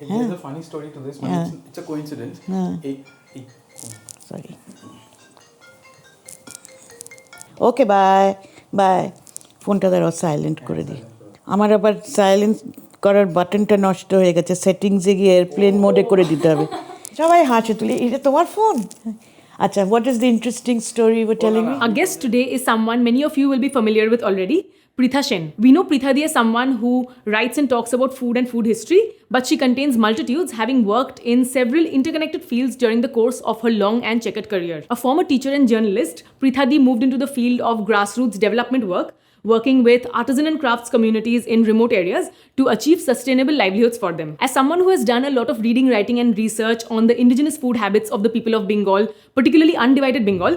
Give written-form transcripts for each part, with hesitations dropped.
There's a funny story to this, but it's a coincidence. Sorry. Okay, bye. Bye. ফোনটা ধরো silent করে দিই। আমার আবার সাইলেন্স করার বাটনটা নষ্ট হয়ে গেছে, সেটিংসে গিয়ে এয়ারপ্লেন মোডে করে দিতে হবে। সবাই হাসে তুলে, এটা তোমার ফোন? আচ্ছা, what is the interesting story you were telling me? Our guest today is someone many of you will be familiar with already, Pritha Sen. We know Pritha Di as someone who writes and talks about food and food history, but she contains multitudes, having worked in several interconnected fields during the course of her long and checkered career. A former teacher and journalist, Pritha Di moved into the field of grassroots development work, working with artisan and crafts communities in remote areas to achieve sustainable livelihoods for them. As someone who has done a lot of reading, writing and research on the indigenous food habits of the people of Bengal, particularly Undivided Bengal,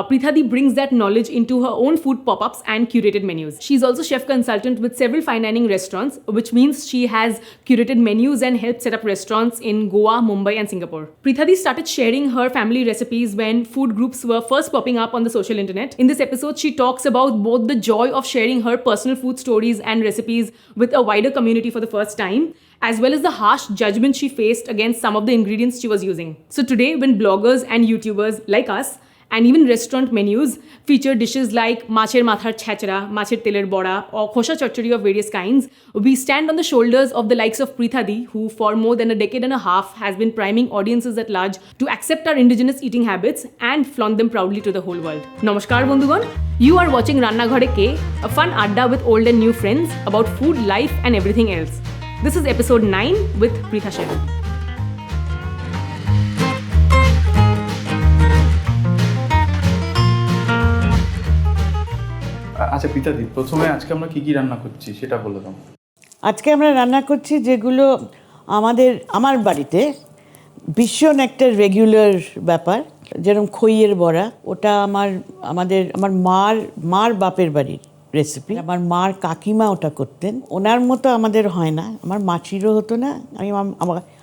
Pritha Di brings that knowledge into her own food pop-ups and curated menus. She's also chef consultant with several fine dining restaurants, which means she has curated menus and helped set up restaurants in Goa, Mumbai and Singapore. Pritha Di started sharing her family recipes when food groups were first popping up on the social internet. In this episode, she talks about both the joy of sharing her personal food stories and recipes with a wider community for the first time, as well as the harsh judgment she faced against some of the ingredients she was using. So today, when bloggers and YouTubers like us and even restaurant menus feature dishes like macher mathar chhachra, macher teler bora or khosha chachari of various kinds, we stand on the shoulders of the likes of Pritha Di, who for more than a decade and a half has been priming audiences at large to accept our indigenous eating habits and flaunt them proudly to the whole world. Namaskar bondhugon, you are watching Rannaghore Ke, a fun adda with old and new friends about food, life and everything else. This is episode 9 with Pritha Sen. আচ্ছা পিতাদি, প্রথমে আজকে আমরা কি কি রান্না করছি সেটা বলে দাও। আজকে আমরা রান্না করছি যেগুলো আমার বাড়িতে ভীষণ একটা রেগুলার ব্যাপার, যেরকম খইয়ের বড়া, ওটা আমার মার বাপের বাড়ির রেসিপি। আমার মার কাকিমা ওটা করতেন, ওনার মতো আমাদের হয় না, আমার মাসিরও হতো না। আমি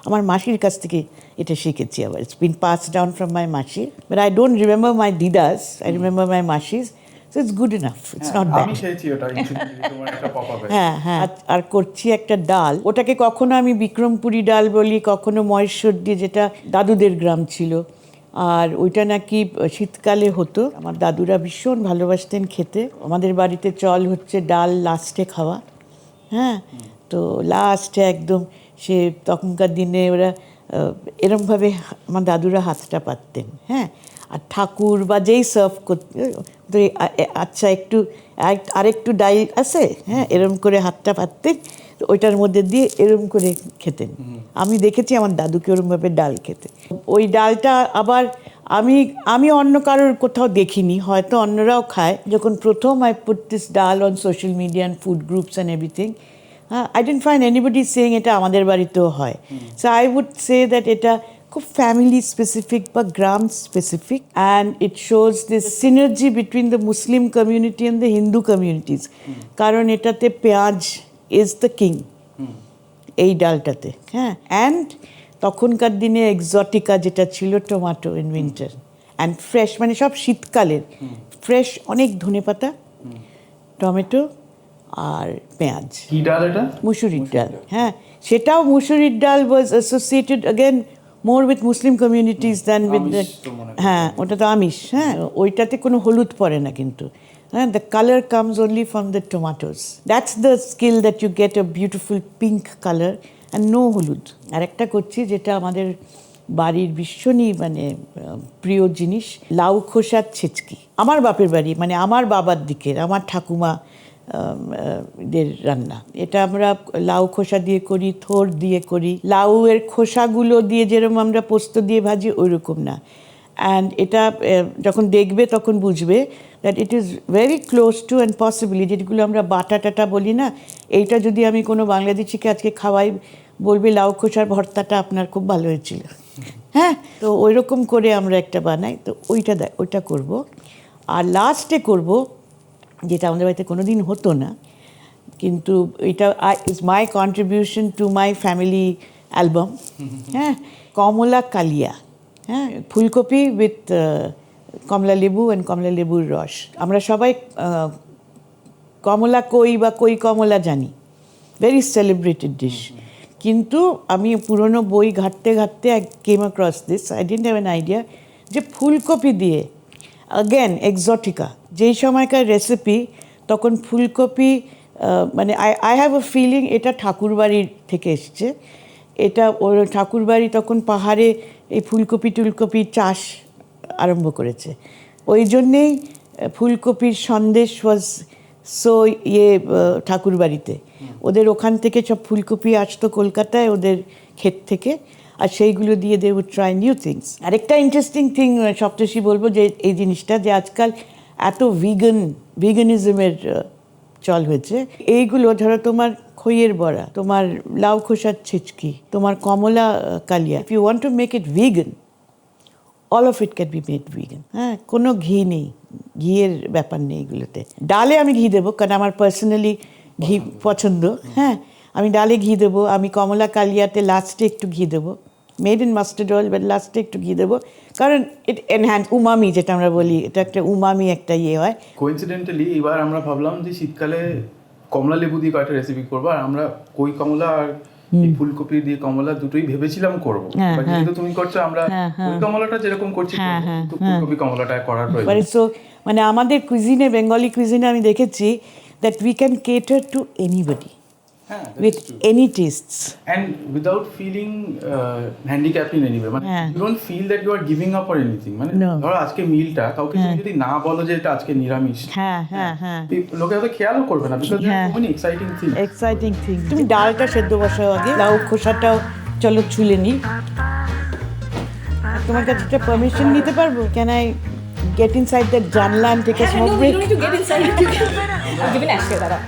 আমার মাসির কাছ থেকে এটা শিখেছি। আবার it's been pass down from my mashi, but I don't remember my দিদাস, আই রিমেম্বার মাই মাসিস। So it's good enough. It's not bad. আমি খেয়েছি ওটা, তোমার একটা পপ আপ। হ্যাঁ, আর করছি একটা ডাল, ওটাকে কখনো আমি বিক্রমপুরি ডাল বলি, কখনো মহেশ্বর দিয়ে, যেটা দাদুদের গ্রাম ছিল। আর ওইটা নাকি শীতকালে হতো। আমার দাদুরা ভীষণ ভালোবাসতেন খেতে। আমাদের বাড়িতে চল হচ্ছে ডাল লাস্টে খাওয়া। হ্যাঁ, তো লাস্টে একদম সে তখনকার দিনে ওরা এরমভাবে আমার দাদুরা হাতটা পাততেন। হ্যাঁ, আর ঠাকুর বা যেই সার্ভ করতে, আচ্ছা আরেকটু ডাল আছে, হ্যাঁ, এরম করে হাতটা পাততেন, ওইটার মধ্যে দিয়ে এরম করে খেতেন। আমি দেখেছি আমার দাদুকে ওরমভাবে ডাল খেতে। ওই ডালটা আবার আমি অন্য কারোর কোথাও দেখিনি, হয়তো অন্যরাও খায়। যখন প্রথম আই পুট দিস ডাল on social media and food groups and everything, I didn't find anybody saying এটা আমাদের বাড়িতেও হয়। So I would say that এটা খুব ফ্যামিলি স্পেসিফিক বা গ্রাম specific, and it shows this synergy between the Muslim community and the Hindu communities. কারণ এটাতে পেঁয়াজ ইজ দ্য কিং এই ডালটাতে। হ্যাঁ, অ্যান্ড তখনকার দিনে এক্সোটিকা যেটা ছিল tomato in winter, and fresh, মানে সব শীতকালের ফ্রেশ অনেক ধনেপাতা, টমেটো আর পেঁয়াজ। কি ডাল এটা? মুসুরির ডাল। হ্যাঁ, সেটাও মুসুরির ডাল was associated again more with Muslim communities than with the, হ্যাঁ, ওটা তো আমিষ। হ্যাঁ, ওইটাতে কোনো হলুদ পড়ে না কিন্তু। হ্যাঁ, the colour comes only from the tomatoes. That's the skill that you get a beautiful pink colour and no holud. আর একটা করছি যেটা আমাদের বাড়ির ভীষণই মানে প্রিয় জিনিস, লাউ খোসার ছেচকি। আমার বাপের বাড়ি, মানে আমার বাবার দিকের, আমার ঠাকুমা দের রান্না। এটা আমরা লাউ খোসা দিয়ে করি, থোড় দিয়ে করি। লাউয়ের খোসাগুলো দিয়ে যেরকম আমরা পোস্ত দিয়ে ভাজি, ওই রকম না। অ্যান্ড এটা যখন দেখবে তখন বুঝবে that it is very close two and possibly, যেগুলো আমরা বাটা টাটা বলি না, এইটা যদি আমি কোনো বাংলাদেশিকে আজকে খাওয়াই, বলবে লাউ খোসার ভর্তাটা আপনার খুব ভালো হয়েছিল। হ্যাঁ, তো ওই রকম করে আমরা একটা বানাই। তো ওইটা করব। আর লাস্টে করব যেটা আমাদের বাড়িতে কোনো দিন হতো না, কিন্তু এটা is my contribution to my family album. হ্যাঁ, কমলা কালিয়া। হ্যাঁ, ফুলকপি উইথ কমলা লেবু অ্যান্ড কমলা লেবুর রস। আমরা সবাই কমলা কই বা কই কমলা জানি, ভেরি সেলিব্রেটেড ডিশ। কিন্তু আমি পুরনো বই ঘাঁটতে ঘাঁটতে I came across this, I didn't have an idea যে ফুলকপি দিয়ে অ্যাগেন এক্সোটিকা যেই সময়কার রেসিপি, তখন ফুলকপি মানে আই হ্যাভ আ ফিলিং এটা ঠাকুরবাড়ির থেকে এসছে। এটা ওর ঠাকুরবাড়ি তখন পাহাড়ে এই ফুলকপি টুলকপির চাষ আরম্ভ করেছে, ওই জন্যেই ফুলকপির সন্দেশ ওয়াজ সো ঠাকুরবাড়িতে ওদের ওখান থেকে সব ফুলকপি আসতো কলকাতায় ওদের ক্ষেত থেকে, আর সেইগুলো দিয়ে they would try new things. আরেকটা ইন্টারেস্টিং থিং সপ্তর্ষি বলবো যে এই জিনিসটা যে আজকাল এত ভিগানিজমের চল হয়েছে, এইগুলো ধরো তোমার খইয়ের বড়া, তোমার লাউ খোসার ছিচকি, তোমার কমলা কালিয়া, if you want to make it vegan, all of it can be made vegan. হ্যাঁ, কোনো ঘি নেই, ঘিয়ের ব্যাপার নেই এগুলোতে। ডালে আমি ঘি দেবো কারণ আমার পার্সোনালি ঘি পছন্দ। হ্যাঁ, আমি ডালে ঘি দেবো, আমি কমলা কালিয়াতে লাস্টে একটু ঘি দেবো, made in mustard oil, but লাস্টে একটু ঘি দেবো, কারণ ইট এনহ্যান্স উমামি, যেটা আমরা বলি, এটা একটা উমামি একটা ইয়ে হয়। কোইন্সিডেন্টালি এবার আমরা ভাবলাম যে শীতকালে কমলা লেবু দিয়ে কয়েকটা রেসিপি করবো, আর আমরা কই কমলা আর এই ফুলকপি দিয়ে কমলা দুটোই ভেবেছিলাম করবো, যেহেতু তুমি করছো আমরা কই কমলাটা যেরকম করছি তো ফুলকপি কমলাটা করার প্রয়োজন। সো মানে আমাদের কুইজিনে, বেঙ্গলি কুইজিনে আমি দেখেছি that we can cater two anybody with any tastes and without feeling handicapped in any way, মানে you don't feel that you are giving up or anything, মানে ধরো আজকে মিলটা কাউকে তুমি যদি না বলো যে এটা আজকে নিরামিষ, লোকে হয়তো খেয়ালও করবে না, বিকজ খুবই এক্সাইটিং থিং। তুমি ডালটা সেদ্ধ বসাও আগে, লাউ খোসাটাও চলো ছুলে নি। তোমার কাছে একটা পারমিশন নিতে পারবো? Can I get inside that জানলা and take a smoke break? No, you don't need to get inside. Give an ashtray, দাদা।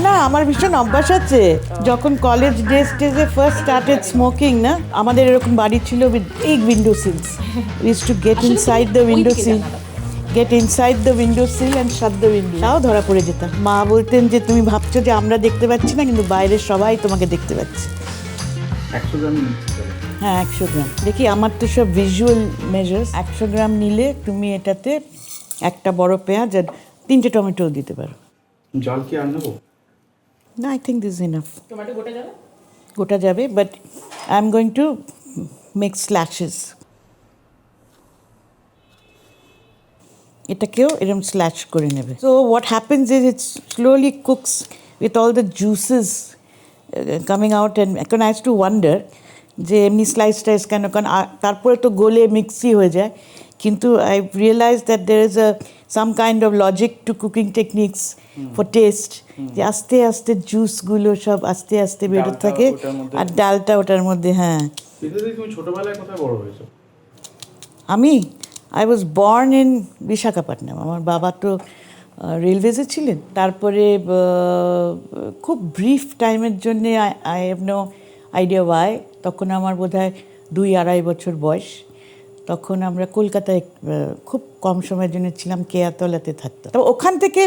না আমার ভীষণ অভ্যাস আছে। যখন কলেজ ডেজে ফার্স্ট স্টার্টেড স্মোকিং না, আমাদের এরকম বাড়ি ছিল with big window sills. We used to get inside the window sill and shut the window. তাও ধরা পড়ে যেতাম। মা বলতেন যে তুমি ভাবছো যে আমরা দেখতে পাচ্ছি না, কিন্তু বাইরের সবাই তোমাকে দেখতে পাচ্ছে। 100 গ্রাম হ্যাঁ 100 গ্রাম। দেখি আমার তো সব ভিজুয়াল মেজার্স। 100 গ্রাম নিলে তুমি এটাতে একটা বড় পেঁয়াজ আর 3টে টমেটো দিতে পারো। জল কি আর নেবো? না, I think this enough. Tomato গোটা যাবে? গোটা যাবে, but I am going to make slashes. এটাকেও এরকম স্ল্যাশ করে নেবে। So what happens is it slowly cooks with all the juices coming out, and এখন আই হ্যাভ টু ওয়ান্ডার যে এমনি স্লাইস টাইস কেন, কারণ তারপরে তো গলে মিক্সি হয়ে যায়। কিন্তু I realize that there is some kind of logic to cooking techniques for taste, যে আস্তে আস্তে জুসগুলো সব আস্তে আস্তে বেরোতে থাকে, আর ডালটা ওটার মধ্যে। হ্যাঁ, তুমি ছোটবেলায় কোথায় বড় হয়েছো? আমি I was born in Visakhapatnam. আমার বাবা তো রেলওয়েজে ছিলেন। তারপরে খুব ব্রিফ টাইমের জন্যে I have no idea why, তখন আমার বোধহয় 2-2.5 বছর বয়স। তখন আমরা কলকাতায় খুব কম সময়ের জন্য ছিলাম, কেয়াতলাতে থাকতাম। তো ওখান থেকে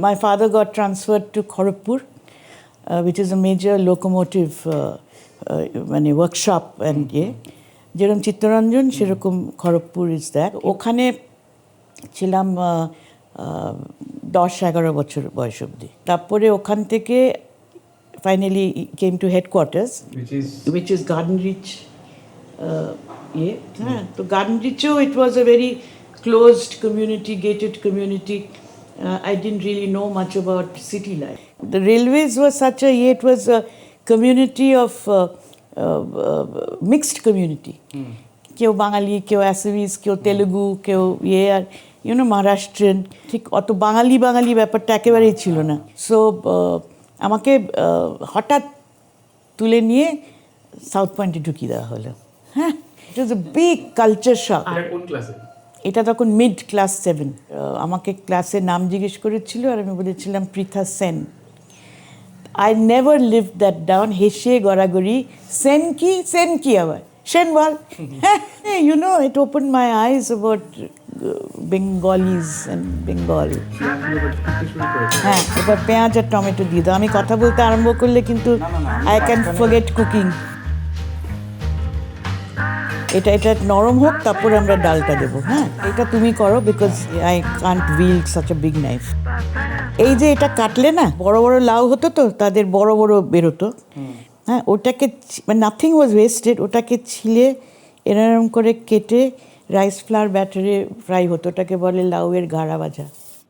my father goat transferred to Kharagpur, which is a major locomotive মানে ওয়ার্কশপ অ্যান্ড যেরকম চিত্তরঞ্জন সেরকম খড়গপুর ইজ দ্যাট। ওখানে ছিলাম 10-11 বছর বয়স অবধি। তারপরে ওখান থেকে finally came to headquarters, which is Garden Reach. So Garden Reach, it was a very closed community, gated community. I didn't really know much about city life. The railways was such a, it was a community of mixed community. কেউ বাঙালি, কেউ Assamese, কেউ তেলুগু, কেউ আর মহারাষ্ট্রিয়ান। ঠিক অত বাঙালি ব্যাপারটা একেবারেই ছিল না। সো আমাকে হঠাৎ তুলে নিয়ে সাউথ পয়েন্টে ঢুকিয়ে দেওয়া হলো। হ্যাঁ, ইট ওয়াজ এ বিগ কালচার শক। কোন ক্লাসে? এটা তখন মিড ক্লাস 7। আমাকে ক্লাসের নাম জিজ্ঞেস করেছিল, আর আমি বলেছিলাম Pritha Sen. I never live that down. হেসে গড়াগড়ি, সেন কি আবার সেন বল। হ্যাঁ, it opened my eyes about Bengalis and Bengal. হ্যাঁ, এবার পেঁয়াজ আর টমেটো দিয়ে দাও। আমি কথা বলতে আরম্ভ করলে কিন্তু আই ক্যান ফরগেট কুকিং। এটা নরম হোক, তারপরে আমরা ডালটা দেবো। হ্যাঁ, এটা তুমি করো, because I can't wild such a big knife. এই যে এটা কাটলে না, বড় বড় লাউ হতো তো, তাদের বড় বড় বেরোতো। হ্যাঁ, ওটাকে নাথিং ওয়াজ ওয়েস্টেড, ওটাকে ছিলে এরকম করে কেটে রাইস ফ্লাওয়ার ব্যাটারে ফ্রাই হতো, ওটাকে বলে লাউয়ের ঘাড়া ভাজা।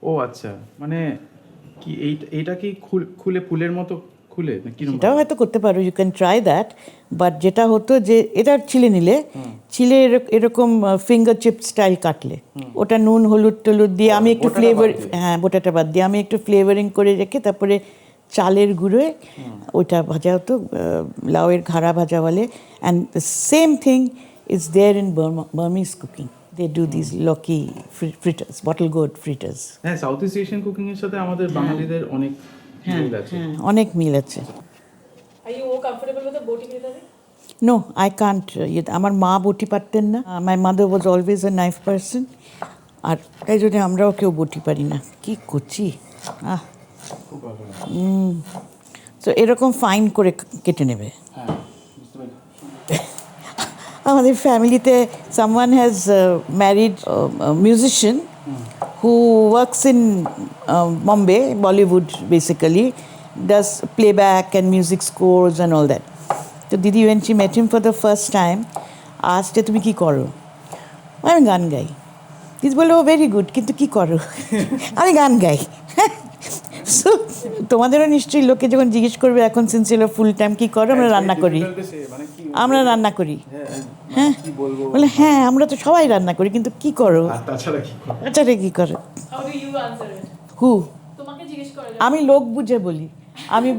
ও আচ্ছা, মানে কি এইটা কি খুলে ফুলের মতো খুলে না কি? সেটাও হয়তো করতে পারো, you can try that. But যেটা হতো যে এটা ছিলে নিলে, ছিলে এরকম ফিঙ্গার চিপ স্টাইল কাটলে, ওটা নুন হলুদ টলুদ দিয়ে আমি একটু ফ্লেভার, হ্যাঁ বোটাটা বাদ দিয়ে আমি একটু ফ্লেভারিং করে রেখে তারপরে চালের গুঁড়োয় ওইটা ভাজা হতো, লাউয়ের ঘাড়া ভাজা বলে। And the same thing is there in Burmese cooking. They do these loki fritters, bottle gourd fritters. হ্যাঁ, সাউথ ইস্ট এশিয়ান কুকিং এর সাথে আমাদের বাঙালিদের অনেক মিল আছে। অনেক মিল আছে। Are you more comfortable with the boti Pritha ji? No, I can't. আমার মা বটি পারতেন না। My mother was always a knife person. আর তাই জন্য আমরাও কেউ বটি পারি না। কি করছি তো এরকম ফাইন করে কেটে নেবে। আমাদের ফ্যামিলিতে someone has married musician who works in Mumbai, Bollywood basically, does playback and music scores and all that. So Didi, when she met him for the first time, asked, তুমি কি করো? আমি গান গাই। দিদি বললো, ভেরি গুড, কিন্তু কি করো? আমি গান গাই। সো তোমাদেরও নিশ্চয়ই লোকে যখন জিজ্ঞেস করবে এখন সিন্স এলো ফুল টাইম কি করো, আমরা রান্না করি। আমরা রান্না করি। হ্যাঁ বলে হ্যাঁ আমরা তো সবাই রান্না করি, কিন্তু কি করো? তাছাড়া কি করো? How do you answer it? হু তোমাকে জিজ্ঞেস করে আমি লোক বুঝে বলি। আমি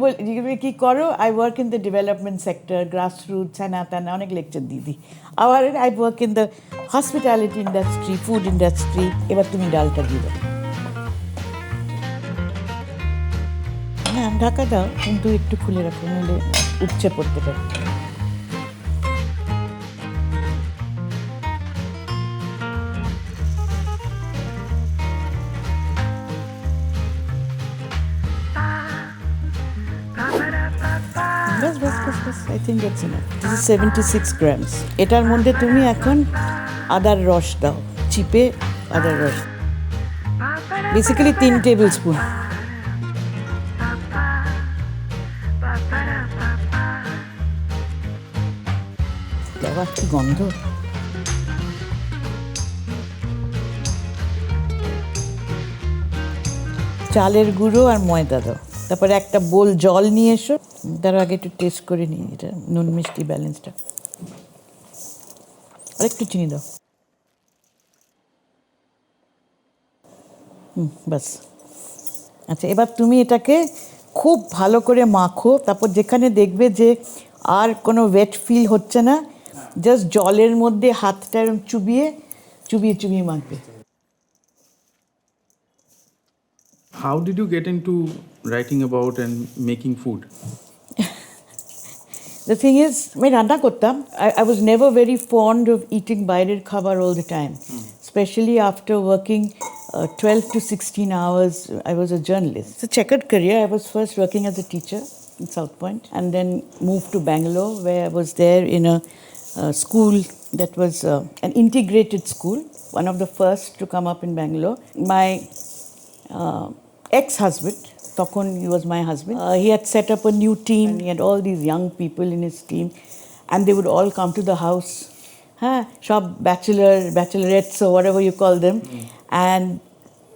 কি করো? I work in the development sector, grassroots, হ্যানা ত্যানা, অনেক লেকচার দিদি। আবার I work in the hospitality industry, food industry. এবার তুমি ডালটা দিবে। হ্যাঁ ঢাকা দাও, কিন্তু একটু খুলে রাখো, নাহলে উপচে পড়তে পারে। বাস, I think that's enough. This is 76 grams. এটার মধ্যে তুমি এখন আদার রস দাও, চিপে আদার রস, বেসিক্যালি 3 টেবিল স্পুন। বাবা কি গন্ধ! চালের গুঁড়ো আর ময়দা দাও, তারপরে একটা বোল জল নিয়ে এসো। তার আগে একটু টেস্ট করে নিই এটা নুন মিষ্টি ব্যালেন্সটা। আর একটু চিনি দাও। বাস। আচ্ছা, এবার তুমি এটাকে খুব ভালো করে মাখো। তারপর যেখানে দেখবে যে আর কোনো ওয়েট ফিল হচ্ছে না, জাস্ট জলের মধ্যে হাতটা এরকম চুবিয়ে মাখবে। How did you get into writing about and making food? The thing is, আমি রান্না করতাম। I was never very fond of eating বাইরের খাবার all the time, especially after working 12 to 16 hours. I was a journalist. It's a checkered career. I was first working as a teacher in South Point and then moved to Bangalore, where I was there in a school that was an integrated school, one of the first to come up in Bangalore. My ex-husband, তখন he was my husband, he had set up a new team. He had all these young people in his team and they would all come to the house, সব bachelorettes or whatever you call them, and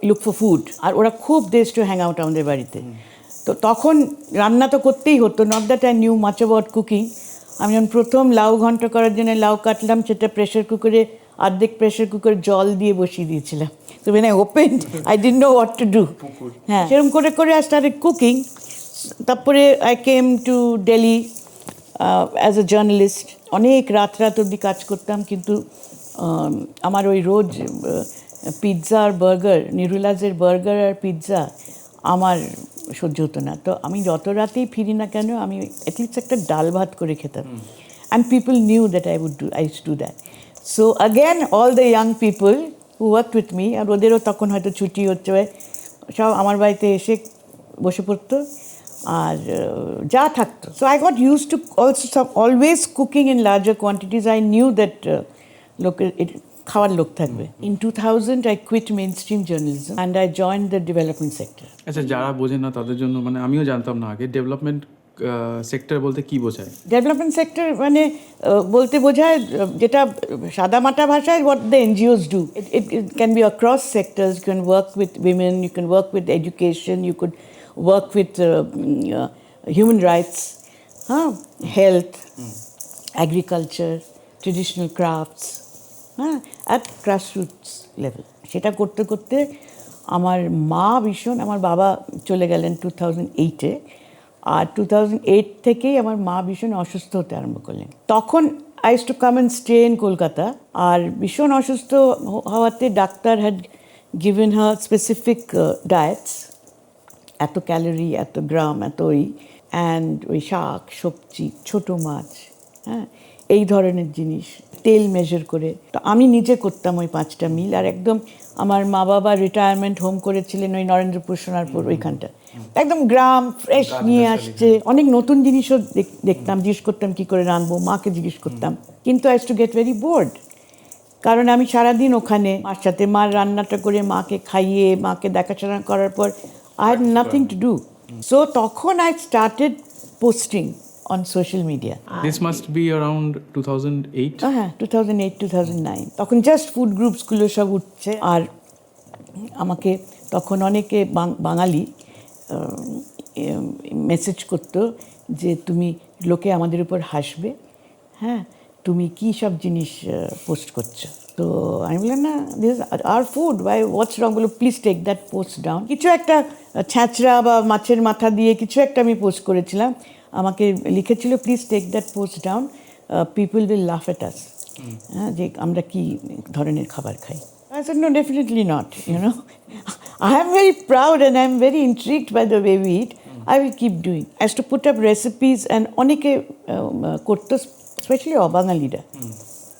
look for food. আর ওরা খুব they used to hang out আমাদের বাড়িতে। তো তখন রান্না তো করতেই হতো, not that I knew much about cooking. আমি যখন প্রথম লাউ ঘন্ট করার জন্য লাউ কাটলাম, সেটা প্রেশার কুকারে, অর্ধেক প্রেশার কুকারে জল দিয়ে বসিয়ে দিয়েছিলাম। So when I opened, I didn't know what to do. হ্যাঁ, সেরকম করে I started cooking. তারপরে I came to Delhi as a journalist. অনেক রাত অবধি কাজ করতাম, কিন্তু আমার ওই রোজ পিৎজা আর বার্গার, নিরুলাজের বার্গার আর পিৎজা আমার সহ্য হতো না। তো আমি যত রাতেই ফিরি না কেন, আমি অ্যাটলিস্ট একটা ডাল ভাত করে খেতাম। And people knew that I used to do that. So again, all the young people who worked with me, আর ওদেরও তখন হয়তো ছুটি হচ্ছে, সব আমার বাড়িতে এসে বসে পড়তো আর যা থাকতো। So I got used to also always cooking in larger quantities. I knew that খাওয়ার লোক থাকবে। In 2000 I quit mainstream journalism and I joined the development sector. আচ্ছা, যারা বোঝেন না তাদের জন্য, মানে আমিও জানতাম না আগে, ডেভেলপমেন্ট সেক্টর বলতে কি বোঝায়? ডেভেলপমেন্ট সেক্টর মানে বলতে বোঝায় যেটা সাদামাটা ভাষায় what the NGOs do. It can be across sectors. You can work with women, you can work with education, you could work with human rights, health, agriculture, traditional crafts, at grassroots level. সেটা করতে করতে আমার মা ভীষণ, আমার বাবা চলে গেলেন 2008-এ, আর 2008 থেকেই আমার মা ভীষণ অসুস্থ হতে আরম্ভ করলেন। তখন I use to come and stay in Kolkata, আর ভীষণ অসুস্থ হওয়াতে doctor had given her specific diets, এত ক্যালোরি, এত গ্রাম, এত অ্যান্ড ওই শাক সবজি, ছোটো মাছ, এই ধরনের জিনিস, তেল মেজার করে। তো আমি নিজে করতাম ওই 5টা মিল, আর একদম আমার মা বাবা রিটায়ারমেন্ট হোম করেছিলেন ওই নরেন্দ্রপুর সোনারপুর ওইখানটা, একদম গ্রাম ফ্রেশ নিয়ে আসছে। অনেক নতুন জিনিসও দেখতাম, জিজ্ঞেস করতাম কী করে রাঁধবো, মাকে জিজ্ঞেস করতাম। কিন্তু I use to get very board, কারণ আমি সারাদিন ওখানে মার সাথে, মার রান্নাটা করে মাকে খাইয়ে, মাকে দেখাশোনা করার পর I had nothing to do. So তখন I started posting on social media. This must be around 2008. হ্যাঁ, 2008-2009 তখন জাস্ট ফুড গ্রুপসগুলো সব উঠছে। আর আমাকে তখন অনেকে বাঙালি মেসেজ করতো যে তুমি লোকে আমাদের উপর হাসবে, তুমি কী সব জিনিস পোস্ট করছো। তো আমি বললাম না, this are food, why what's wrong, বলো please take that post down. কিছু একটা ছ্যাঁচড়া বা মাছের মাথা দিয়ে কিছু একটা আমি পোস্ট করেছিলাম, আমাকে লিখেছিল please take that post down, people will laugh at আস, যে আমরা কী ধরনের খাবার খাই। I said, no, definitely not, I am very proud and I am very intrigued by the way we eat. I will keep doing. I used to put up recipes, and অনেকে করতো, especially অবাঙালিরা,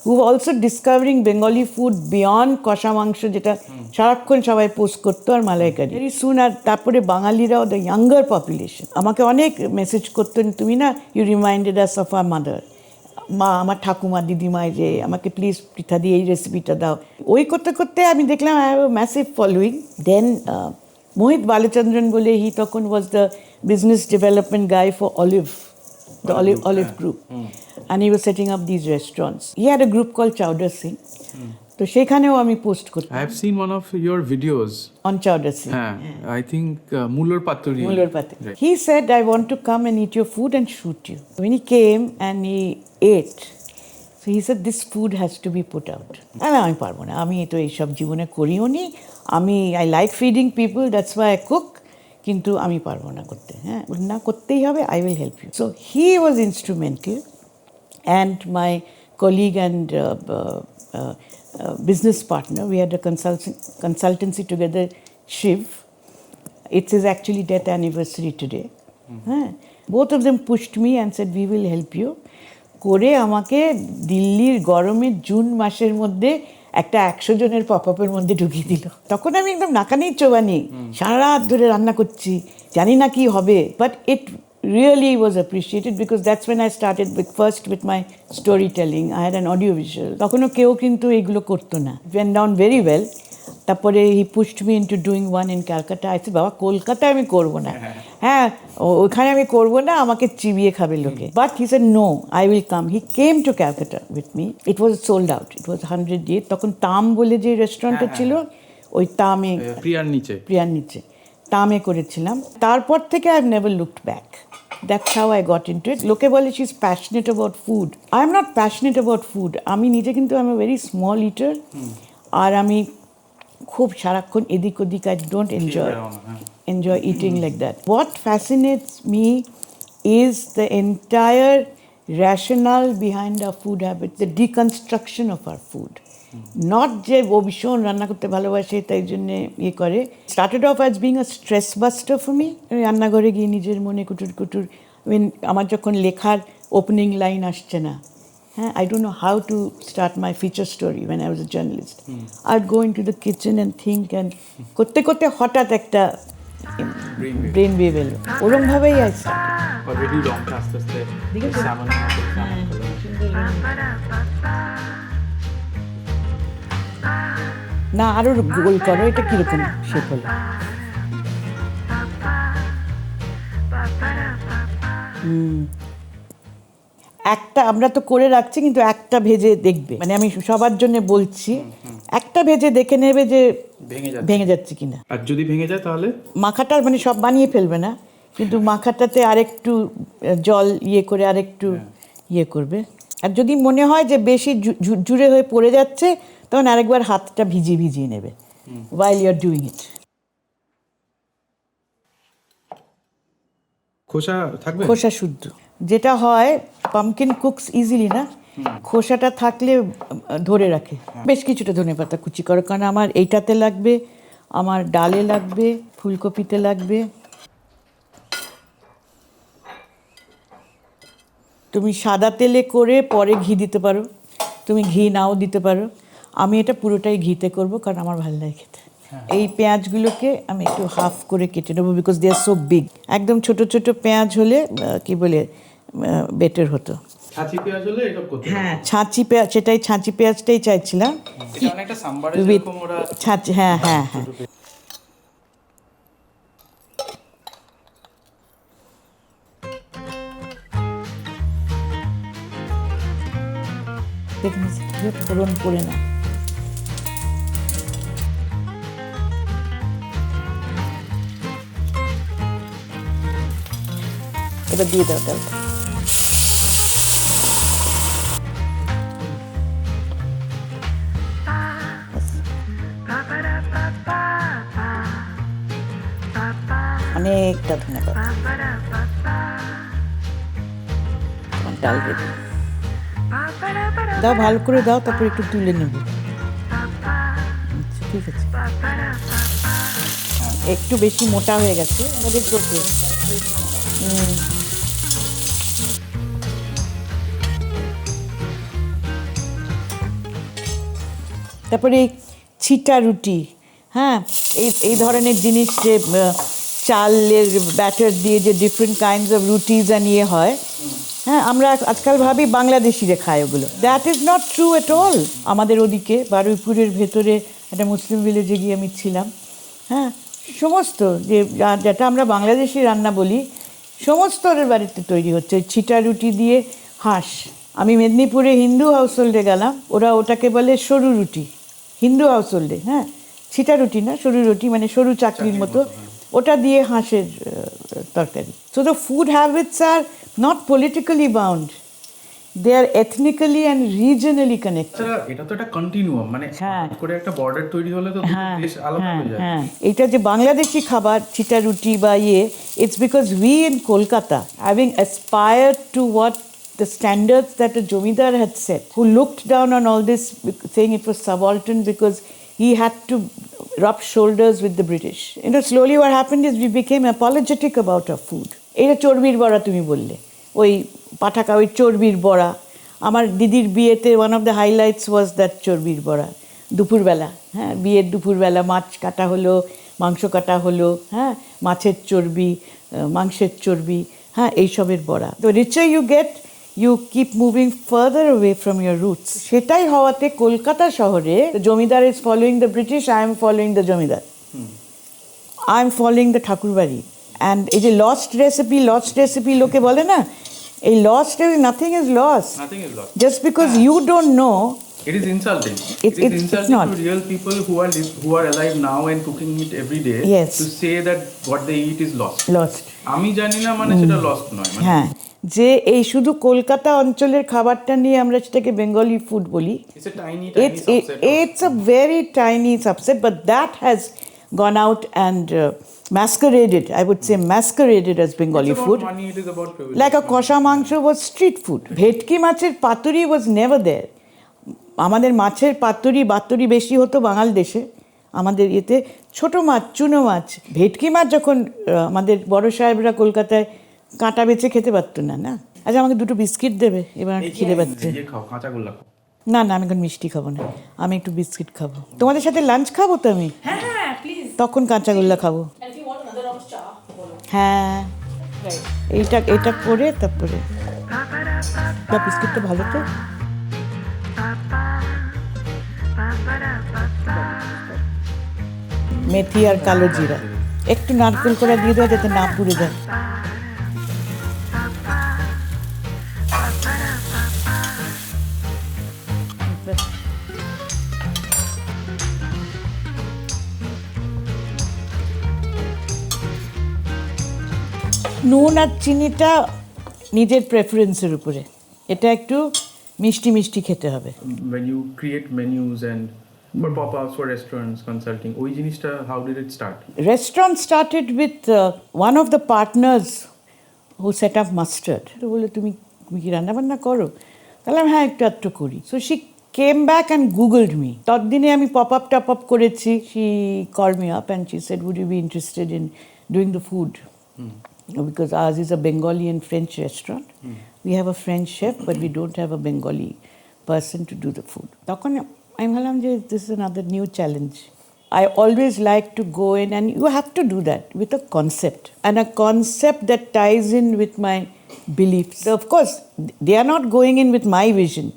who are also discovering Bengali food beyond কষা মাংস, যেটা সারাক্ষণ সবাই post করতো, আর মালাইকারি very soon. আর তারপরে বাঙালিরাও, the younger population, আমাকে অনেক মেসেজ করতেন, তুমি না, you reminded us of our mother, মা, আমার ঠাকুমা, দিদিমায়, যে আমাকে প্লিজ পৃথা দিয়ে এই রেসিপিটা দাও। ওই করতে করতে আমি দেখলাম I have a massive following. Then Mohit Balachandran বলে, হি তখন was the business development guy for the olive group, and he was setting up these restaurants. He had a group called Chowder Singh. তো সেখানেও আমি পোস্ট করতাম। I have seen one of your videos on Chowder Singh. I think Mulur Paturi. Right. He said, I want to come and eat your food and shoot you. When he came and he ate, so he said, this food has to be put out. আমি পারবো না, আমি তো এইসব জীবনে করিও নি, I like feeding people, that's why I cook, কিন্তু আমি পারবো না করতে, না করতেই হবে, I will help you. So he was instrumental, and my colleague and business partner, we had a consultancy together, Shiv. It's his actually death anniversary today. Both of them pushed me and said, we will help you. করে আমাকে দিল্লির গরমে June মাসের মধ্যে একটা 100 জনের পপআপের মধ্যে ঢুকিয়ে দিল। তখন আমি একদম নাকানি চোবানি, সারা রাত ধরে রান্না করছি, জানি না কি হবে, but it really was appreciated, because that's when I started first with my storytelling. I had an audio visual. তখনও কেউ কিন্তু এগুলো করতো না। It went down very well. তারপরে he pushed me into doing one in Calcutta. I said, বাবা, কলকাতায় আমি করবো না, ওখানে আমি করবো না, আমাকে চিবিয়ে খাবে লোকে। But he said, no, I will come. He came to Calcutta with me. It was sold out. It was 100 days. তখন তাম বলে যে রেস্টুরেন্টটা ছিল, ওই তামে, প্রিয়ার নিচে তামে করেছিলাম। তারপর থেকে I've never looked back. That's how I got into it. লোকে বলে she's passionate about food. I am not passionate about food. আমি নিজে কিন্তু I'm a very small eater. আর আমি খুব সারাক্ষণ এদিক ওদিক, I don't enjoy eating like that. What fascinates me is the entire rationale behind our food habits, the deconstruction of our food. Not যে ও ভীষণ রান্না করতে ভালোবাসে তাই জন্যে ইয়ে করে। Started off as being a stress buster for me. রান্নাঘরে গিয়ে নিজের মনে কুটুর আমার যখন লেখার ওপেনিং লাইন আসছে না, I don't know how to start my feature story when I was a journalist. I'd go into the kitchen and think, and করতে করতে হঠাৎ একটা ব্রেন ওয়েভ এলো, ওরকম ভাবেই I started. Already লঙ্কা আস্তে আস্তে salmon না, আরো গোল করো, এটা কিরকম শেপ হলো। একটা আমরা তো করে রাখছি, কিন্তু একটা ভেজে দেখবে, মানে আমি সবার জন্য বলছি, একটা ভেজে দেখে নেবে যে ভেঙে যাচ্ছে কিনা। আর যদি ভেঙে যায় তাহলে মাখাটা মানে সব বানিয়ে ফেলবে না, কিন্তু মাখাটাতে আরেকটু জল ইয়ে করে আরেকটু ইয়ে করবে। আর যদি মনে হয় যে বেশি ঝুরঝুরে হয়ে পড়ে যাচ্ছে, তখন আরেকবার হাতটা ভিজিয়ে নেবে while you are doing it. খোসা থাকবে? খোসা শুদ্ধ যেটা হয়, পামকিন কুকস ইজিলি না, খোসাটা থাকলে ধরে রাখে। বেশ কিছুটা ধনেপাতা কুচি করো, কারণ আমার এইটাতে লাগবে, আমার ডালে লাগবে, ফুলকপিতে লাগবে। তুমি সাদা তেলে করে পরে ঘি দিতে পারো, তুমি ঘি নাও দিতে পারো। আমি এটা পুরোটাই ঘিতে করব, কারণ আমার ভালো লাগে খেতে। এই পেঁয়াজগুলোকে আমি একটু হাফ করে কেটে নেবো, because they are so big. একদম ছোট ছোট পেঁয়াজ হলে কি বলে বেটার হতো। ছাঁচি পেঁয়াজ হলে এটা করতে হবে। হ্যাঁ, ছাঁচি পেঁয়াজ, সেটাই ছাঁচি পেঁয়াজটাই চাইছিলাম। এটা অনেকটা সাম্বারে যেরকম ওরা ছাঁচি, হ্যাঁ হ্যাঁ হ্যাঁ। দেখুন ফোড়ন পড়ে না। এবার দিয়ে দাও ডালটা। অনেকটা ধন্যবাদ। ডাল রেডি। দাও, ভালো করে দাও, তারপর একটু তুলে নেব। ঠিক আছে, একটু বেশি মোটা হয়ে গেছে আমাদের চোখে। তারপরে ছিটা রুটি, হ্যাঁ, এই ধরনের জিনিস, যে চালের ব্যাটার দিয়ে যে ডিফারেন্ট কাইন্ডস অফ রুটিজ নিয়ে হয়, হ্যাঁ, আমরা আজকাল ভাবি বাংলাদেশিরা খায় ওগুলো। That is not true at all. আমাদের ওদিকে বারুইপুরের ভেতরে একটা মুসলিম ভিলেজে গিয়ে আমি ছিলাম, হ্যাঁ, সমস্ত যেটা আমরা বাংলাদেশি রান্না বলি, সমস্ত ওদের বাড়িতে তৈরি হচ্ছে ওই ছিটা রুটি দিয়ে হাঁস। আমি মেদিনীপুরে হিন্দু হাউসহোল্ডে গেলাম, ওরা ওটাকে বলে সরু রুটি, হিন্দু হাউসহোল্ডে, হ্যাঁ, ছিটা রুটি না, সরু রুটি, মানে সরু চাকরির মতো, ওটা দিয়ে হাঁসের তরকারি। So the food habits are not politically bound, they are ethnically and regionally connected. এটা তো একটা কন্টিনিউয়াম, মানে করে একটা বর্ডার তৈরি হলে তো দেশ আলাদা হয়ে যায়। হ্যাঁ, এটা যে বাংলাদেশি খাবার ছিটা রুটি বা ইয়ে, it's because we in Kolkata having aspired to what the standards that a Jomidar had set, who looked down on all this, saying it was subaltern because he had to rub shoulders with the British. You know, slowly what happened is we became apologetic about our food. এটা চর্বির বড়া তুমি বললে, ওই পাঠাকা, ওই চর্বির বড়া। আমার দিদির বিয়েতে one of the highlights was that চর্বির বড়া, দুপুরবেলা, হ্যাঁ, বিয়ের দুপুরবেলা মাছ কাটা হলো, মাংস কাটা হলো, হ্যাঁ, মাছের চর্বি, মাংসের চর্বি, হ্যাঁ, এইসবের বড়া। The richer you get, you keep moving further away from your roots. সেটাই হওয়াতে কলকাতা শহরে জমিদার is following the British, I am following the zamindar, I am following the Thakurbari. And এই যে lost recipe লোকে বলে না, এই lost, nothing is lost. Nothing is lost. Just because you don't know, it is insulting. It is insulting not. to real people who are alive now and cooking it every day. Yes. To say that what they eat is lost. আমি জানি না মানে সেটা lost নয়। হ্যাঁ, যে এই শুধু কলকাতা অঞ্চলের খাবারটা নিয়ে আমরা সেটাকে বেঙ্গলি ফুড বলি। It's a very tiny subset, but that has gone out and masqueraded, I would say masqueraded as Bengali food. Money, it is about privilege. Like a kosha mangsho was street food. ভেটকি মাছের পাতুরি was never there. আমাদের মাছের বাতুরি বেশি হতো বাঙাল দেশে, আমাদের ইয়েতে ছোট মাছ, চুনো মাছ। ভেটকি মাছ যখন আমাদের বড় সাহেবরা কলকাতায় কাঁটা বেছে খেতে পারতো না। আচ্ছা, আমাকে দুটো বিস্কিট দেবে, এবার খিদে পাচ্ছে। না, আমি এখন মিষ্টি খাবো না, আমি একটু বিস্কিট খাবো। তোমাদের সাথে লাঞ্চ খাবো তো আমি, তখন কাঁচাগোল্লা খাবো। হ্যাঁ, এইটা করে তারপরে বিস্কিটটা ভালো তো। মেথি আর কালো জিরা, একটু নারকেল করে দিয়ে দেওয়া যাতে না পুড়ে যায়। নুন আর চিনিটা নিজের প্রেফারেন্সের উপরে, এটা একটু মিষ্টি মিষ্টি খেতে হবে। When you create menus and for pop-ups, for restaurants, consulting, ওই জিনিসটা how did it start? Restaurant started with one of the partners who set up mustard. তো বললো তুমি কি রান্না বান্না করো? তাহলে হ্যাঁ একটু একটু করি। So she came back and googled me. ততদিনে আমি pop-up top-up করেছি। She called me up and she said, would you be interested in doing the food? Because ours is a Bengali and French restaurant. We have a French chef, but we don't have a Bengali person to do the food. তখন আমি ভাবলাম যে this is another new challenge. I always like to go in, and you have to do that with a concept, and a concept that ties in with my beliefs. So of course, they are not going in with my vision.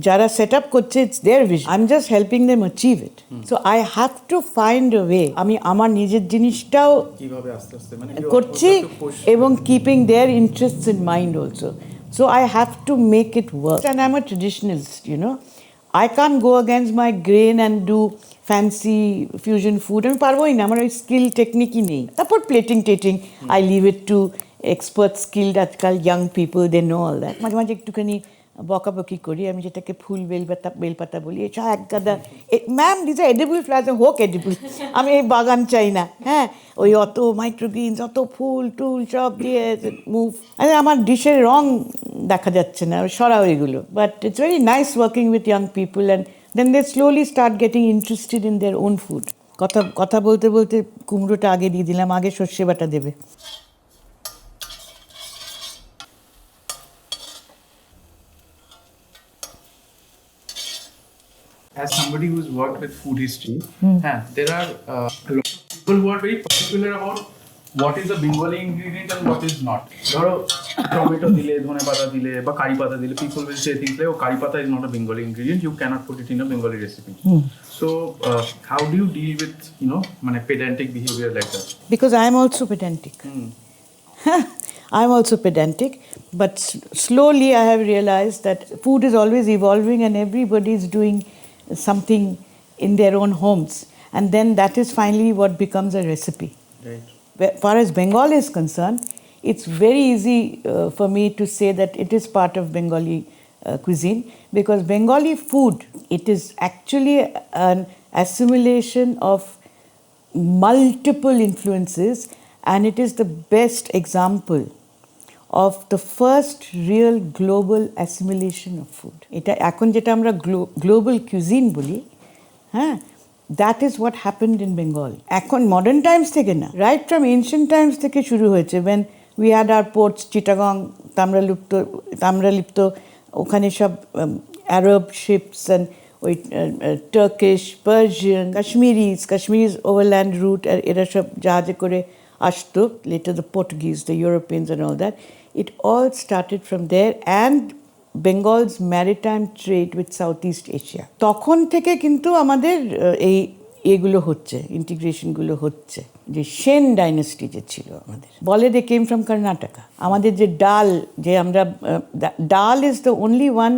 যারা set up করছে, it's their vision, I am just helping them achieve it. So I have to find a way, আমি আমার নিজের জিনিসটাও কিভাবে আস্তে আস্তে মানে করছি এবং keeping their interests in mind also. So I have to make it work, and I am a traditionalist, you know, I can go against my grain and do fancy fusion food. আমি পারবোই না, আমার ওই skill টেকনিকই নেই। তারপর plating টেটিং I leave it to expert skilled, আজকাল young people they know all that. মাঝে মাঝে একটুখানি বকাবকি করি, আমি যেটাকে ফুল বেলপাতা বলি, এটা এক গাদা ma'am this are edible flowers, হোক এডিবল, আমি এই বাগান চাই না। হ্যাঁ, ওই অত মাইক্রোগ্রিনস, অত ফুল টুল সব দিয়ে মুভ, আমার ডিশের রং দেখা যাচ্ছে না, সরাও এগুলো। But it's very nice working with young people, and then they slowly start getting interested in their own food. কথা বলতে বলতে কুমড়োটা আগে দিয়ে দিলাম, আগে সর্ষে বাটা দেবে। As somebody who's worked with food history, there are a lot of people who are very particular about what is a Bengali ingredient and what is not. ধরো টমেটো দিলে, ধনে পাতা দিলে বা কারি পাতা দিলে, people will say things like, oh, কারি পাতা is not a Bengali ingredient, you cannot put it in a Bengali recipe. So how do you deal with, you know, মানে pedantic behavior like that? Because I am also pedantic. I am also pedantic, but slowly I have realized that food is always evolving and everybody is doing something in their own homes, and then that is finally what becomes a recipe. Right. As far as Bengal is concerned, it's very easy for me to say that it is part of Bengali cuisine, because Bengali food, it is actually an assimilation of multiple influences, and it is the best example of the first real global assimilation of food. এটা এখন যেটা আমরা global cuisine বলি, হ্যাঁ, that is what happened in Bengal. এখন modern times থেকে না, right from ancient times থেকে শুরু হয়েছে, when we had our ports, Chittagong, Tamralipta, ওখানে সব Arab ships and ওই Turkish, Persian, Kashmiris overland route, এরা সব জাহাজে করে আসতো, later the Portuguese, the Europeans and all that. It all started from there, and Bengal's maritime trade with Southeast Asia. তখন থেকে কিন্তু আমাদের এগুলো হচ্ছে, ইন্টিগ্রেশনগুলো হচ্ছে। যে সেন ডাইনেস্টি যে ছিল আমাদের, বলে দে কেম ফ্রম কর্ণাটকা। আমাদের যে ডাল, যে আমরা ডাল ইজ দ্য অনলি ওয়ান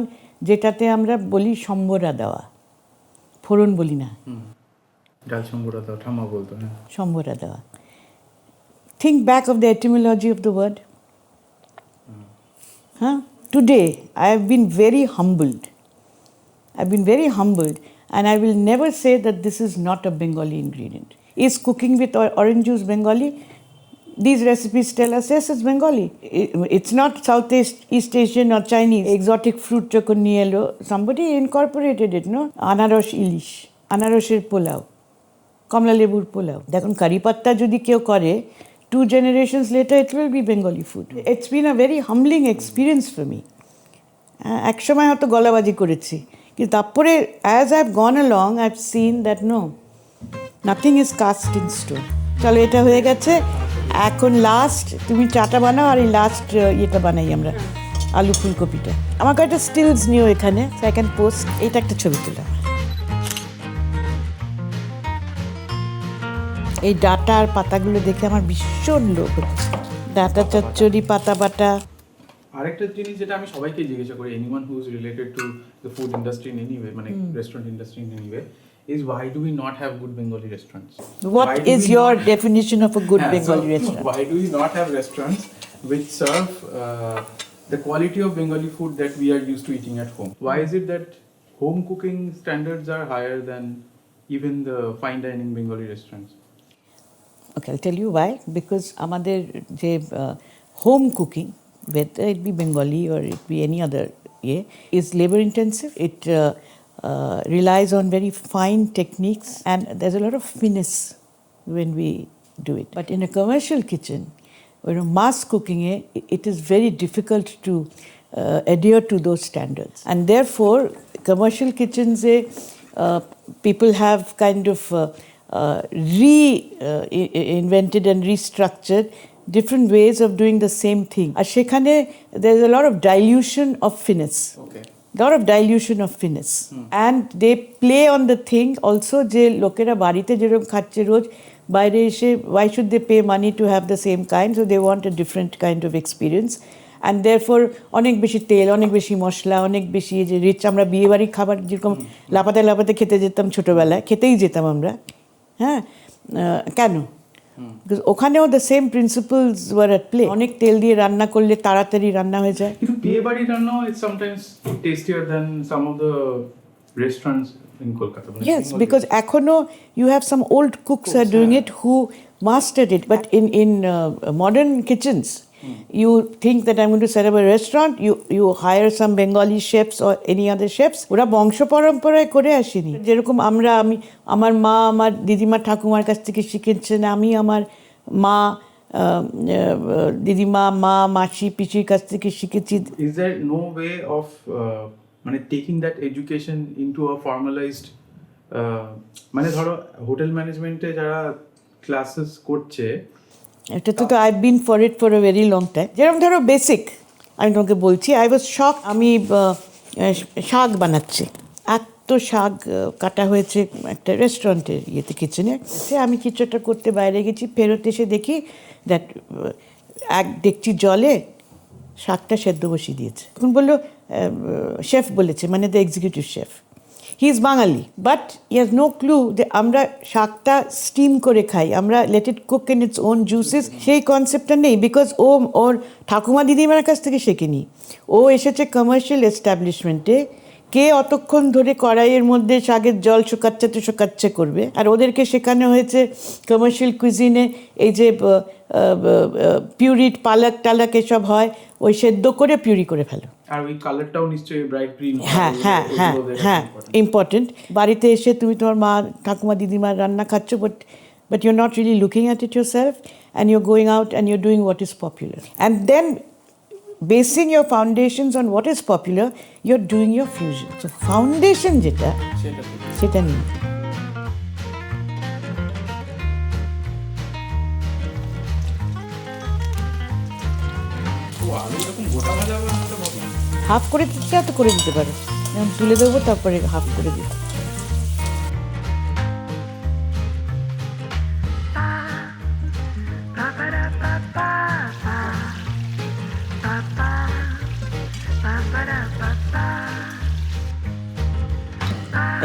যেটাতে আমরা বলি সম্বরা দেওয়া, ফোড়ন বলি না, ডাল সম্বরা দেওয়া, ঠাম্মা বলতো, হ্যাঁ, সম্বরা দেওয়া। Think back of the etymology of the word. Today, I have been very humbled. I've been very humbled, and I will never say that this is not a Bengali ingredient. Is cooking with orange juice Bengali? These recipes tell us, yes, it's Bengali. It's not East Asian or Chinese. Exotic fruit যখন নিয়ে এলো, somebody incorporated it, no? আনারস ইলিশ, আনারসের পোলাও, কমলা লেবুর পোলাও। দেখুন কারি পাত্তা যদি কেউ করে, 2 generations later it will be Bengali food. It's been a very humbling experience for me. এক সময় হয়তো গলাবাজি করেছি, কিন্তু তারপরে as I've gone along, I've seen that no, nothing is cast in stone. চলো, এটা হয়ে গেছে। এখন লাস্ট তুমি চাটা বানাও, আর এই লাস্ট ইয়েটা বানাই আমরা, আলু ফুলকপিটা। আমার কয়েকটা স্টিলস নিও এখানে, সো আই ক্যান পোস্ট। এইটা একটা ছবি তুলা। এই ডাটা আর পাতাগুলো দেখে আমার ভীষণ লোভ হচ্ছে। ডাটা চচ্চড়ি, পাতা বাটা, আরেকটা জিনিস যেটা আমি সবাইকে জিজ্ঞাসা করি, anyone who is related to the food industry in any way, মানে restaurant industry in any way, is why do we not have good Bengali restaurants? What Why do is we your not- definition of a good Yeah, Bengali so restaurant? why do we not have restaurants which serve the quality of Bengali food that we are used to eating at home? Why is it that home cooking standards are higher than even the fine dining Bengali restaurants? Okay, I'll tell you why. Because আমাদের যে home cooking, whether it be Bengali or it be any other is labor intensive. It relies on very fine techniques and there's a lot of finesse when we do it. But in a commercial kitchen, or a mass cooking, it is very difficult to adhere to those standards. And therefore, commercial kitchens, people have kind of reinvented and restructured different ways of doing the same thing. আর সেখানে there's a lot of dilution of finesse. Okay. Lot of dilution of finesse. And they play on the thing also যে লোকেরা বাড়িতে যেরকম খাচ্ছে রোজ, বাইরে এসে why should they pay money to have the same kind? So they want a different kind of experience. And therefore অনেক বেশি তেল, অনেক বেশি মশলা, অনেক বেশি যে রিচ, আমরা বিয়েবাড়ির খাবার যেরকম লাপাতে লাপাতে খেতে যেতাম ছোটবেলায়, খেতেই যেতাম আমরা, হ্যাঁ, কেন? Because ওখানেও the same principles were at play. অনেক তেল দিয়ে রান্না করলে তাড়াতাড়ি রান্না হয়ে যায়। কিন্তু বিয়ে বাড়ি রান্নাও is sometimes tastier than some of the restaurants in Kolkata. Yes, because এখনো you have some old cooks are doing it who mastered it. But in modern kitchens, you think that I'm going to set up a restaurant, you hire some Bengali chefs or any other chefs. ওরা বংশ পরম্পরায় করে আসেনি। যেরকম আমি আমার মা আমার দিদিমা ঠাকুমার কাছ থেকে শিখেছেন, আমি আমার মা দিদিমা মা মাসি পিসির কাছ থেকে শিখেছি। Is there no way of মানে taking that education into a formalized মানে ধরো হোটেল ম্যানেজমেন্টে যারা ক্লাসেস করছে, এটা তো I've been for it for a very long time. যেরকম ধরো বেসিক আমি তোমাকে বলছি, I was shocked. আমি শাক বানাচ্ছি, এত শাক কাটা হয়েছে একটা রেস্টুরেন্টের কিচেনে। আমি কিছু একটা করতে বাইরে গেছি, ফেরত এসে দেখি দ্যাট এক ডেকচি জলে শাকটা সেদ্ধ বসিয়ে দিয়েছে। তখন বললো, শেফ বলেছে, মানে the executive chef, he is Bangali, but he has no clue যে আমরা শাকটা স্টিম করে খাই, আমরা let it cook in its own juices, সেই কনসেপ্টটা নেই। বিকজ ওর ঠাকুমা দিদিমার কাছ থেকে শেখেনি, ও এসেছে কমার্শিয়াল এস্টাবলিশমেন্টে। কে অতক্ষণ ধরে কড়াইয়ের মধ্যে শাকের জল শুকাচ্ছে করবে? আর ওদেরকে শেখানো হয়েছে কমার্শিয়াল কুইজিনে এই যে পিউরিড পালক টালক এসব হয়, ওই সেদ্ধ করে পিউরি করে ফেলো। আর ওই কালারটাও নিশ্চয়ই ব্রাইট গ্রিন। হ্যাঁ ইম্পর্টেন্ট। বাড়িতে এসে তুমি তোমার মা ঠাকুমা দিদিমার রান্না খাচ্ছ, but you're not really looking at it yourself, and you're going out and you're doing what is popular, and then basing your foundations on what is popular, you're doing your fusion. So foundation যেটা সেটা নিয়ে half করে দিতে চাও তো করে দিতে পারো, যেমন তুলে দেবো তারপরে হাফ করে দিই।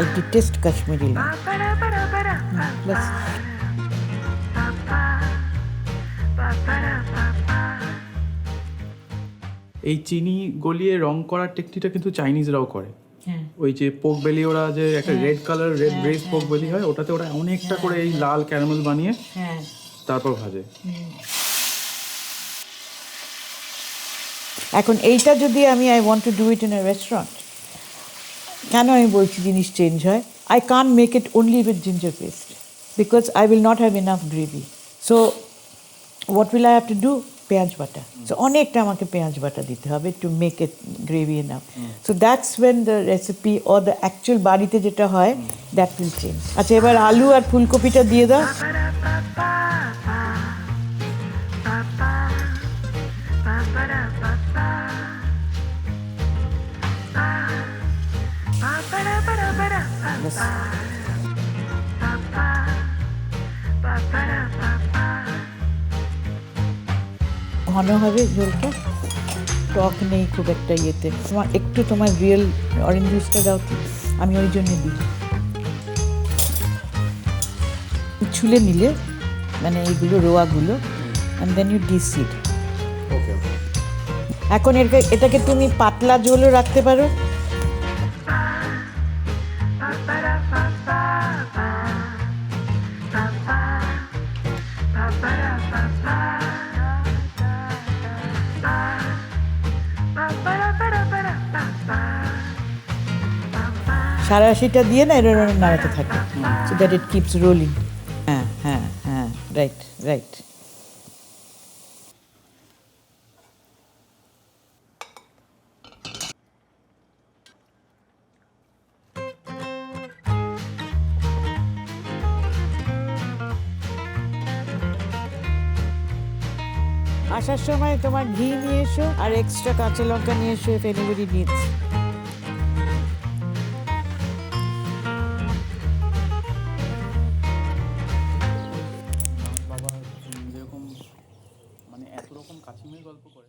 I detest Kashmiri language. Bas. এই চিনি গলিয়ে রং করার টেকনিকটা কিন্তু চাইনিজরাও করে। ওই যে পোক বেলি, ওরা যে একটা রেড কালার রেড ব্রেস পোক বেলি হয়, ওটাতে ওরা অনেকটা করে এই লাল ক্যারামেল বানিয়ে তারপর ভাজে। এখন এইটা যদি আমি I want to do it in a restaurant, কেন আমি বলছি জিনিস চেঞ্জ হয়? I can't make it only with ginger paste because I will not have enough gravy. So what will I have to do? পেঁয়াজ বাটা। So অনেকটা আমাকে পেঁয়াজ বাটা দিতে হবে to make it gravy enough. So that's when the recipe or the actual বাড়িতে যেটা হয় that will change. আচ্ছা, এবার আলু আর ফুলকপিটা দিয়ে দাও। ঘন হবে ঝোলটা। টক নেই খুব একটা ইয়েতে। তোমার একটু তোমার রিয়েল অরেঞ্জ জুসটা দাও তো, আমি ওই জন্য দিই। ছুলে নিলে মানে এইগুলো রোয়াগুলো, অ্যান্ড দেন ইউ ডিসিড। ওকে। এখন এটাকে তুমি পাতলা ঝোলও রাখতে পারো। সারাশিটা দিয়ে না এরকম নাড়াতে থাকে, so that it keeps rolling. হ্যাঁ হ্যাঁ হ্যাঁ, রাইট রাইট। আসার সময় তোমার ঘি নিয়ে এসো আর এক্সট্রা কাঁচা লঙ্কা নিয়ে এসো ইফ এনিবডি নিডস। বাবা যেরকম মানে এত রকম কাচিমের গল্প করে।